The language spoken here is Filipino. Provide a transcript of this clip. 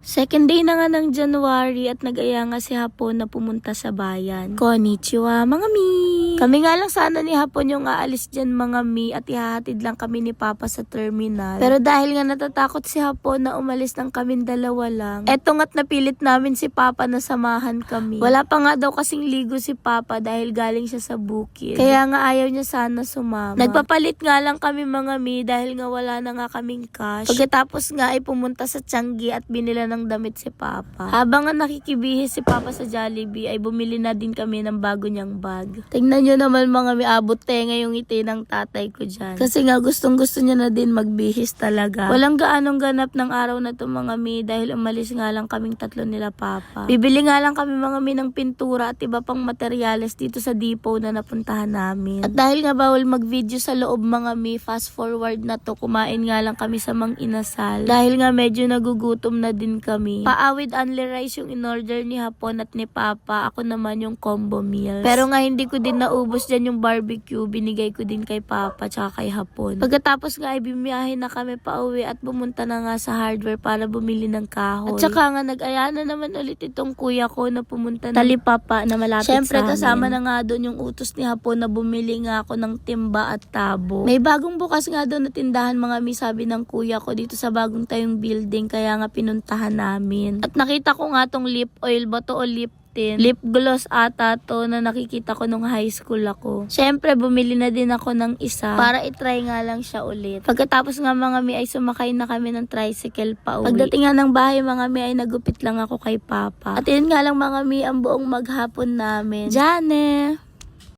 Second day na nga ng January at nag-aya nga si Hapon na pumunta sa bayan. Konnichiwa mga mi! Kami nga lang sana ni Hapon yung aalis dyan mga mi at ihahatid lang kami ni Papa sa terminal. Pero dahil nga natatakot si Hapon na umalis ng kaming dalawa lang, eto nga't napilit namin si Papa na samahan kami. Wala pa nga daw kasing ligo si Papa dahil galing siya sa bukid. Kaya nga ayaw niya sana sumama. Nagpapalit nga lang kami mga mi dahil nga wala na nga kaming cash. Pagkatapos nga ay pumunta sa Changi at binila ng damit si Papa. Habang nga nakikibihis si Papa sa Jollibee ay bumili na din kami ng bago niyang bag. Tingnan nyo naman mga miabot tenga yung ngiti ng tatay ko dyan. Kasi nga gustong gusto niya na din magbihis talaga. Walang gaanong ganap ng araw na to mga mi dahil umalis nga lang kaming tatlo nila Papa. Bibili nga lang kami mga mi ng pintura at iba pang materyales dito sa depot na napuntahan namin. At dahil nga bawal mag-video sa loob mga mi, fast forward na to, kumain nga lang kami sa Mang Inasal. Dahil nga medyo nagugutom na din kami. Paawid only rice yung in-order ni Hapon at ni Papa. Ako naman yung combo meals. Pero nga hindi ko din naubos dyan yung barbecue. Binigay ko din kay Papa tsaka kay Hapon. Pagkatapos nga ay bumiyahe na kami pauwi at pumunta na nga sa hardware para bumili ng kahoy. At tsaka nga nag-aya na naman ulit itong kuya ko na pumunta ng Talipapa na malapit Syempre, sa amin. kasama na nga doon yung utos ni Hapon na bumili nga ako ng timba at tabo. May bagong bukas nga doon na tindahan mga mi, sabi ng kuya ko dito sa bagong tayong building, kaya nga pinuntahan namin. At nakita ko nga tong lip oil ba to o lip tint? Lip gloss ata to na nakikita ko nung high school ako. Syempre bumili na din ako ng isa para itry nga lang siya ulit. Pagkatapos nga mga mi ay sumakay na kami ng tricycle pa uwi. Pagdating nga ng bahay mga mi ay nagupit lang ako kay Papa. At yun nga lang mga mi ang buong maghapon namin. Jane!